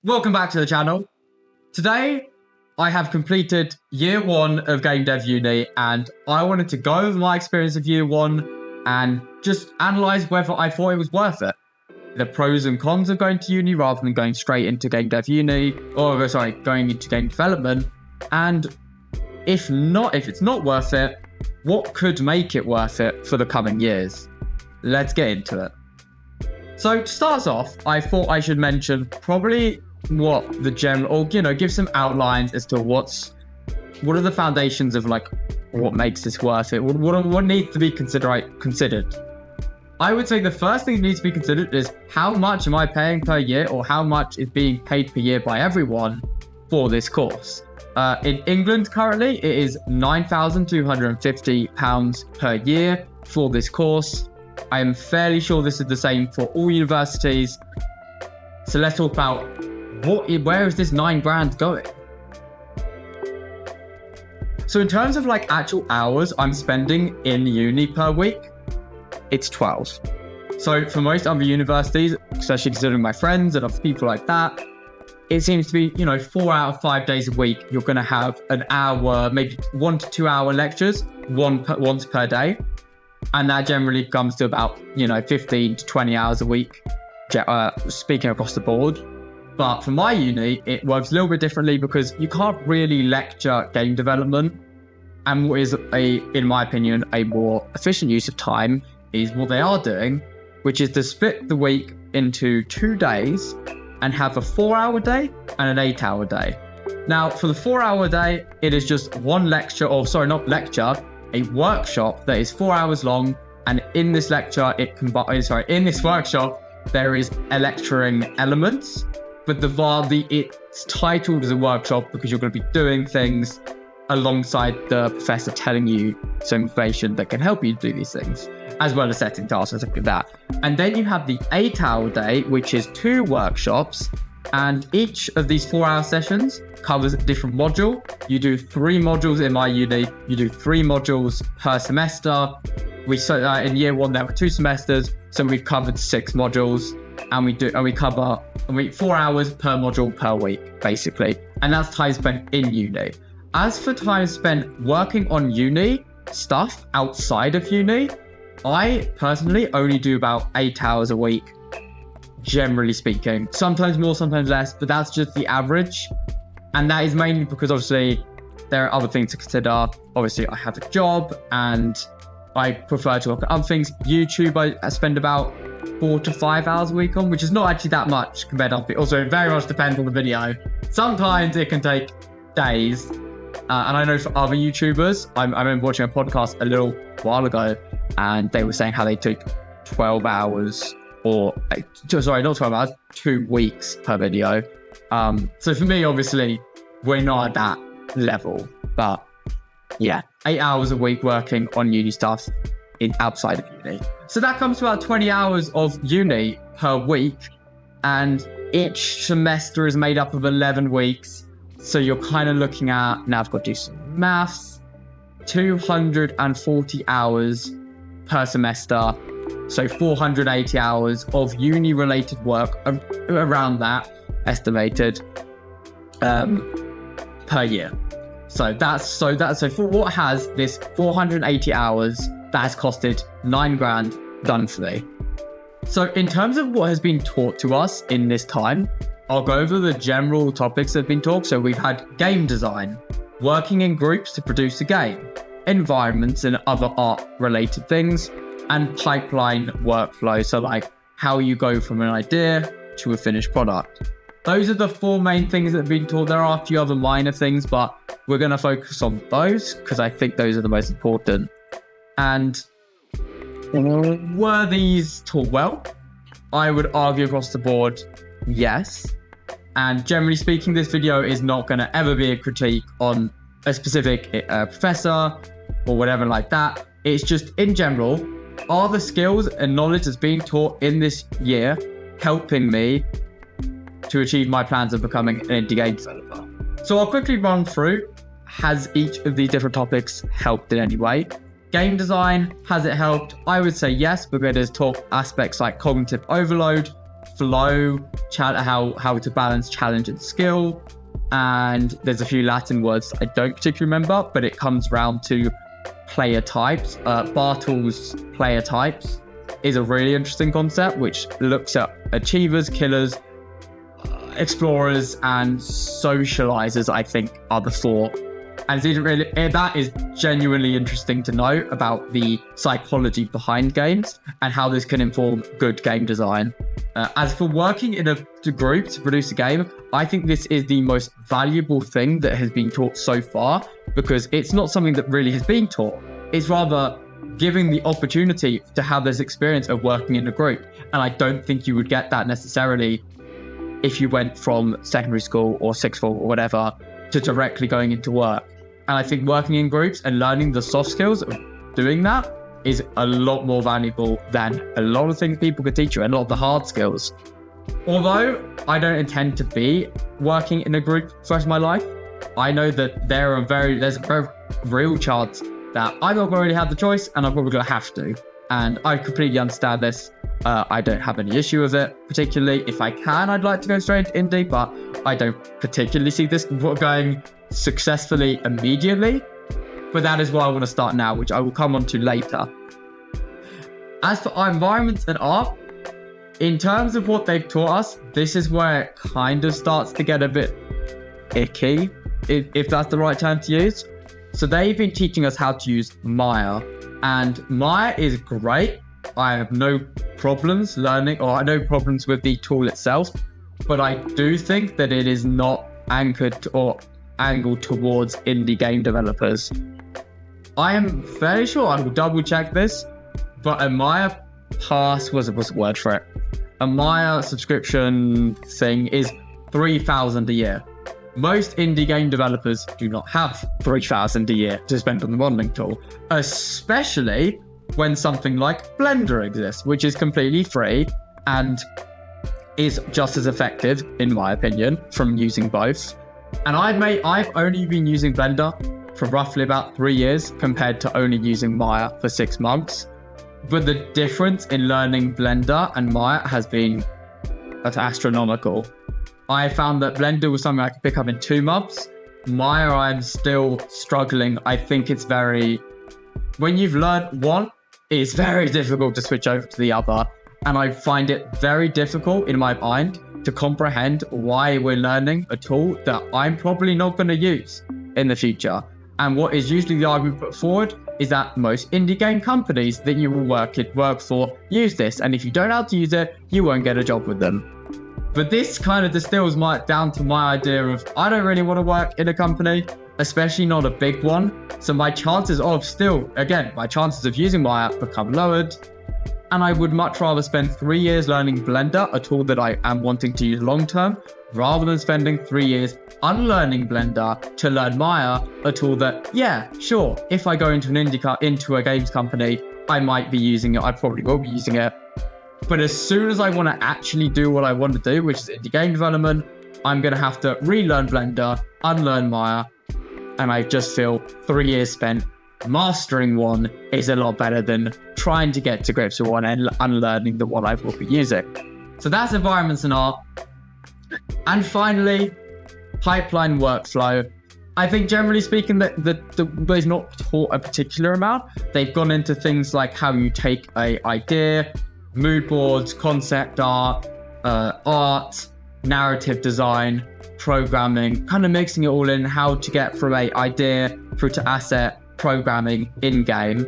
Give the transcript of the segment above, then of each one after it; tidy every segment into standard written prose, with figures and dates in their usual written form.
Welcome back to the channel. Today, I have completed year 1 of Game Dev Uni, and I wanted to go over my experience of year 1 and just analyze whether I thought it was worth it. The pros and cons of going to uni rather than going straight into Game Dev Uni, going into game development. And if it's not worth it, what could make it worth it for the coming years? Let's get into it. So to start off, I thought I should mention probably what the general, or give some outlines as to what are the foundations of like what makes this worth it. What needs to be considered. I would say the first thing that needs to be considered is how much am I paying per year, or how much is being paid per year by everyone for this course. In England currently, it is £9,250 per year for this course. I am fairly sure this is the same for all universities. So let's talk about where is this £9,000 going? So in terms of like actual hours I'm spending in uni per week, it's 12. So for most other universities, especially considering my friends and other people like that, it seems to be, 4 out of 5 days a week, you're going to have an hour, maybe 1 to 2 hour lectures, once per day. And that generally comes to about, 15 to 20 hours a week, speaking across the board. But for my uni, it works a little bit differently because you can't really lecture game development. And what is, in my opinion, a more efficient use of time is what they are doing, which is to split the week into 2 days and have a 4-hour day and an 8-hour day. Now, for the 4-hour day, it is just one lecture, a workshop that is 4 hours long. And in this workshop, there is a lecturing elements, but it's titled as a workshop because you're going to be doing things alongside the professor telling you some information that can help you do these things, as well as setting tasks and stuff like that. And then you have the 8-hour day, which is 2 workshops, and each of these 4-hour sessions covers a different module. You do 3 modules in my uni. You do 3 modules per semester. In year 1 there were 2 semesters, so we've covered 6 modules, and we cover 4 hours per module per week, basically. And that's time spent in uni. As for time spent working on uni stuff outside of uni, I personally only do about 8 hours a week, generally speaking. Sometimes more, sometimes less, but that's just the average. And that is mainly because obviously there are other things to consider. Obviously I have a job and I prefer to look at other things. YouTube, I spend about 4 to 5 hours a week on, which is not actually that much compared to other people. Also, it very much depends on the video. Sometimes it can take days. And I know for other YouTubers, I remember watching a podcast a little while ago, and they were saying how they took 12 hours not 12 hours, 2 weeks per video. So for me, obviously, we're not at that level, but yeah, 8 hours a week working on uni stuff outside of uni. So that comes to about 20 hours of uni per week, and each semester is made up of 11 weeks. So you're kind of looking at, now I've got to do some maths, 240 hours per semester. So 480 hours of uni-related work, around that, estimated, per year. So for what has this 480 hours, that has costed £9,000 done for me. So in terms of what has been taught to us in this time, I'll go over the general topics that have been taught. So we've had game design, working in groups to produce a game, environments and other art-related things, and pipeline workflow. So like how you go from an idea to a finished product. Those are the 4 main things that have been taught. There are a few other minor things, but we're going to focus on those because I think those are the most important. And were these taught well? I would argue across the board, yes. And generally speaking, this video is not going to ever be a critique on a specific professor or whatever like that. It's just in general, are the skills and knowledge that's being taught in this year helping me to achieve my plans of becoming an indie game developer? So I'll quickly run through, has each of these different topics helped in any way? Game design, has it helped? I would say yes, because it has taught aspects like cognitive overload, flow, how to balance challenge and skill. And there's a few Latin words I don't particularly remember, but it comes round to player types. Bartle's player types is a really interesting concept, which looks at achievers, killers, explorers, and socializers, I think, are the four. And that is genuinely interesting to know about the psychology behind games and how this can inform good game design. As for working in a group to produce a game, I think this is the most valuable thing that has been taught so far, because it's not something that really has been taught. It's rather giving the opportunity to have this experience of working in a group. And I don't think you would get that necessarily if you went from secondary school or sixth form or whatever to directly going into work. And I think working in groups and learning the soft skills of doing that is a lot more valuable than a lot of things people could teach you, and a lot of the hard skills. Although I don't intend to be working in a group for the rest of my life, I know that there's a very real chance that I'm not going to really have the choice, and I'm probably going to have to. And I completely understand this. I don't have any issue with it, particularly. If I can, I'd like to go straight into indie, but I don't particularly see this going successfully immediately. But that is why I want to start now, which I will come on to later. As for our environments and art, in terms of what they've taught us, this is where it kind of starts to get a bit icky, if that's the right term to use. So they've been teaching us how to use Maya, and Maya is great. I have no problems learning, or no problems with the tool itself, but I do think that it is not anchored or angled towards indie game developers. I am fairly sure, I will double check this, but a Maya pass was the word for it. A Maya subscription thing is $3,000 a year. Most indie game developers do not have $3,000 a year to spend on the modeling tool, especially when something like Blender exists, which is completely free and is just as effective, in my opinion, from using both. And I've only been using Blender for roughly about 3 years compared to only using Maya for 6 months. But the difference in learning Blender and Maya has been astronomical. I found that Blender was something I could pick up in 2 months. Maya, I'm still struggling. I think when you've learned one, it's very difficult to switch over to the other. And I find it very difficult in my mind to comprehend why we're learning a tool that I'm probably not going to use in the future. And what is usually the argument put forward is that most indie game companies that you will work for use this. And if you don't know how to use it, you won't get a job with them. But this kind of distills down to my idea of, I don't really want to work in a company, especially not a big one. So my chances of using Maya become lowered. And I would much rather spend 3 years learning Blender, a tool that I am wanting to use long term, rather than spending 3 years unlearning Blender to learn Maya, a tool that, yeah, sure, if I go into into a games company, I might be using it. I probably will be using it. But as soon as I want to actually do what I want to do, which is indie game development, I'm going to have to relearn Blender, unlearn Maya, and I just feel 3 years spent mastering one is a lot better than trying to get to grips with one and unlearning the one I will be using. So that's environments and art. And finally, pipeline workflow. I think generally speaking that there's not taught a particular amount. They've gone into things like how you take an idea, mood boards, concept art, narrative design, programming, kind of mixing it all in, how to get from an idea through to asset programming in-game.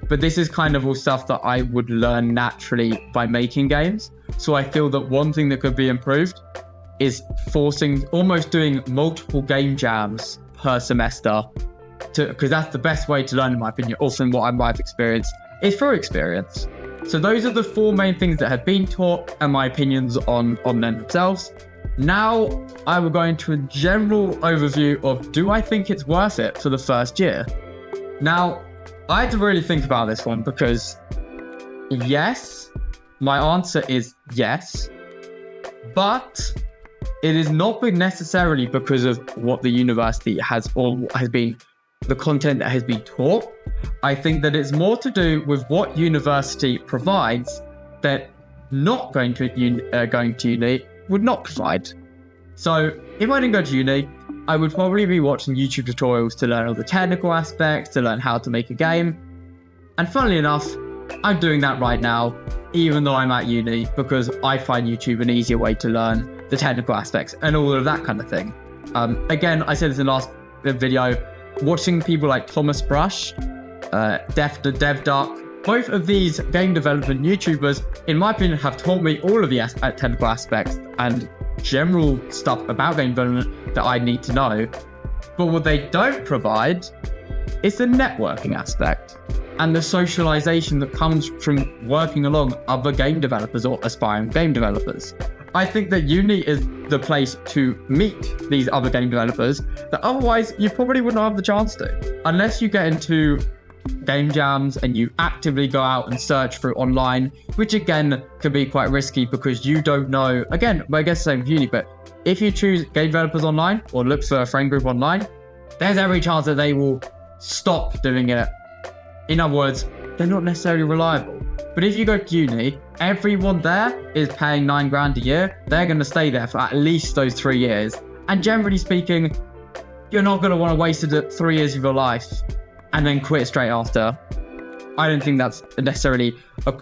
But this is kind of all stuff that I would learn naturally by making games. So I feel that one thing that could be improved is almost doing multiple game jams per semester, because that's the best way to learn, in my opinion. Often what I might have experienced is through experience. So those are the 4 main things that have been taught and my opinions on them themselves. Now I will go into a general overview of, do I think it's worth it for the first year? Now, I had to really think about this one because yes, my answer is yes, but it is not necessarily because of what the university has been, the content that has been taught. I think that it's more to do with what university provides that not going to uni would not provide. So if I didn't go to uni, I would probably be watching YouTube tutorials to learn all the technical aspects, to learn how to make a game. And funnily enough, I'm doing that right now, even though I'm at uni, because I find YouTube an easier way to learn the technical aspects and all of that kind of thing. Again, I said this in the last video, watching people like Thomas Brush, DevDuck, both of these game development YouTubers, in my opinion, have taught me all of the technical aspects and general stuff about game development that I need to know. But what they don't provide is the networking aspect and the socialization that comes from working along other game developers or aspiring game developers. I think that uni is the place to meet these other game developers that otherwise you probably wouldn't have the chance to. Unless you get into game jams and you actively go out and search for it online, which again can be quite risky because you don't know, again, I guess same with uni, but if you choose game developers online or look for a friend group online, there's every chance that they will stop doing it. In other words, they're not necessarily reliable. But if you go to uni, everyone there is paying $9,000 a year. They're going to stay there for at least those 3 years. And generally speaking, you're not going to want to waste 3 years of your life and then quit straight after. I don't think that's necessarily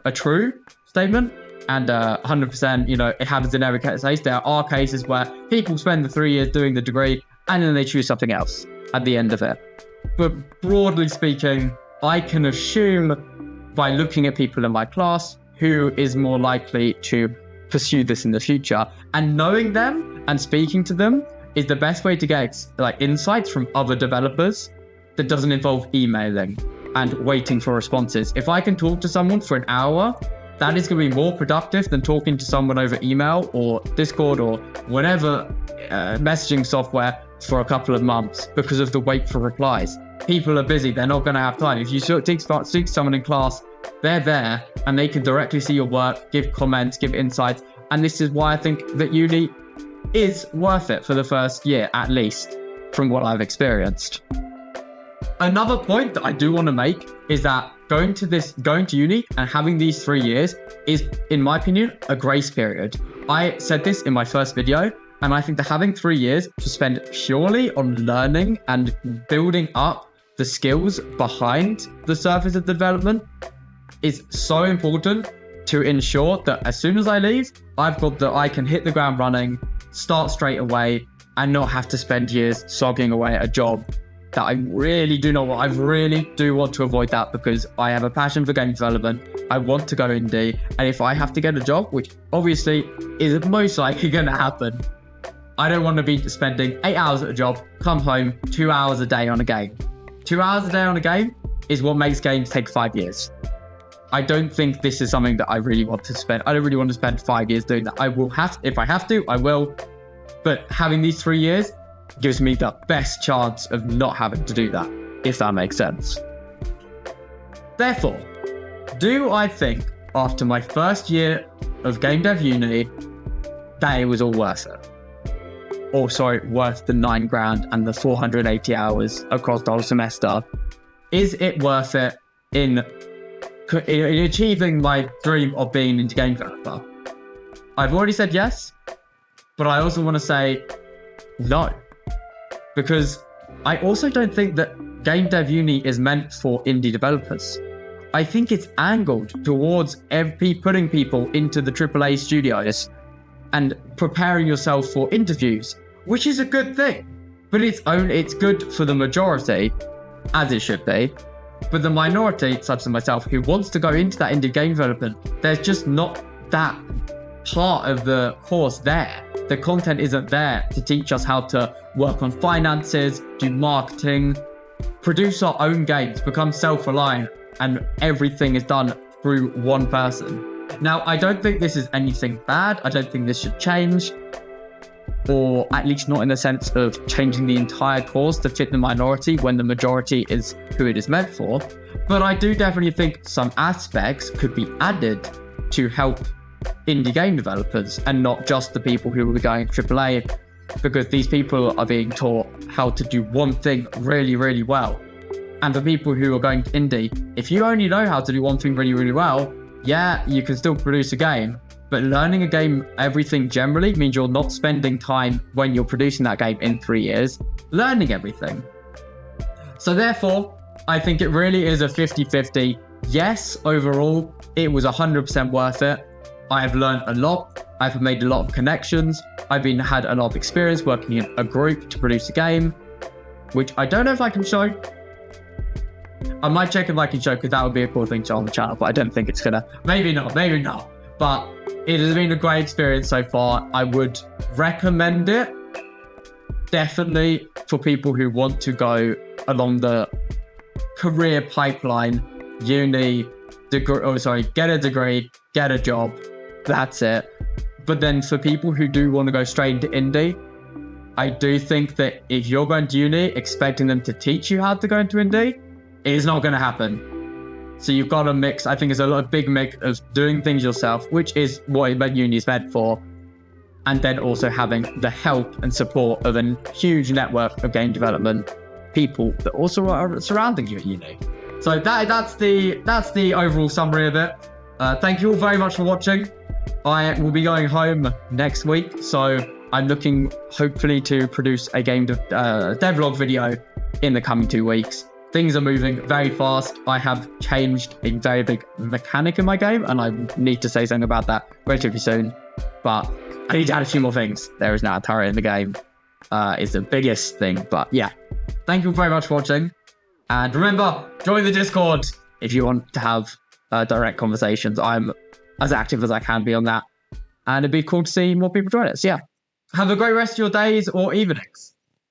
a true statement. And 100%, it happens in every case. There are cases where people spend the 3 years doing the degree and then they choose something else at the end of it. But broadly speaking, I can assume by looking at people in my class who is more likely to pursue this in the future, and knowing them and speaking to them is the best way to get insights from other developers that doesn't involve emailing and waiting for responses. If I can talk to someone for an hour, that is going to be more productive than talking to someone over email or Discord or whatever messaging software for a couple of months because of the wait for replies. People are busy, they're not going to have time. If you speak to someone in class, they're there and they can directly see your work, give comments, give insights. And this is why I think that uni is worth it for the first year, at least from what I've experienced. Another point that I do want to make is that going to uni and having these 3 years is, in my opinion, a grace period. I said this in my first video, and I think that having 3 years to spend purely on learning and building up the skills behind the surface of the development is so important to ensure that as soon as I leave, I can hit the ground running, start straight away, and not have to spend years sogging away at a job that I really do not want. I really do want to avoid that because I have a passion for game development. I want to go indie, and if I have to get a job, which obviously is most likely going to happen, I don't want to be spending 8 hours at a job, come home 2 hours a day on a game. 2 hours a day on a game is what makes games take 5 years. I don't think this is something that I really want to spend. I don't really want to spend 5 years doing that. I will have, if I have to, I will. But having these 3 years gives me the best chance of not having to do that, if that makes sense. Therefore, do I think after my first year of game dev uni that it was all worth it? Or worth the $9,000 and the 480 hours across the whole semester? Is it worth it in achieving my dream of being an indie game developer? I've already said yes, but I also want to say no. Because I also don't think that game dev uni is meant for indie developers. I think it's angled towards putting people into the AAA studios and preparing yourself for interviews, which is a good thing. But it's good for the majority, as it should be. But the minority, such as myself, who wants to go into that indie game development, there's just not that part of the course there. The content isn't there to teach us how to work on finances, do marketing, produce our own games, become self-reliant, and everything is done through one person. Now, I don't think this is anything bad. I don't think this should change, or at least not in the sense of changing the entire course to fit the minority when the majority is who it is meant for. But I do definitely think some aspects could be added to help indie game developers and not just the people who are going AAA, because these people are being taught how to do one thing really, really well. And for people who are going to indie, if you only know how to do one thing really, really well, yeah, you can still produce a game, but learning a game, everything generally, means you're not spending time when you're producing that game in 3 years, learning everything. So therefore, I think it really is a 50-50. Yes, overall, it was 100% worth it. I have learned a lot. I've made a lot of connections. I've had a lot of experience working in a group to produce a game, which I don't know if I can show. I might check if I can show, because that would be a cool thing to show on the channel, but I don't think it's gonna. Maybe not. But it has been a great experience so far. I would recommend it, definitely, for people who want to go along the career pipeline, uni, get a degree, get a job. That's it. But then for people who do want to go straight into indie, I do think that if you're going to uni expecting them to teach you how to go into indie, it is not going to happen. So you've got to mix. I think it's a big mix of doing things yourself, which is what uni is meant for, and then also having the help and support of a huge network of game development people that also are surrounding you at uni. So that's the overall summary of it. Thank you all very much for watching. I will be going home next week, so I'm looking hopefully to produce a game devlog video in the coming 2 weeks. Things are moving very fast. I have changed a very big mechanic in my game, and I need to say something about that relatively soon. But I need to add a few more things. There is now a turret in the game. It's the biggest thing. But yeah, thank you very much for watching. And remember, join the Discord if you want to have direct conversations. I'm as active as I can be on that. And it'd be cool to see more people join us. Yeah. Have a great rest of your days or evenings.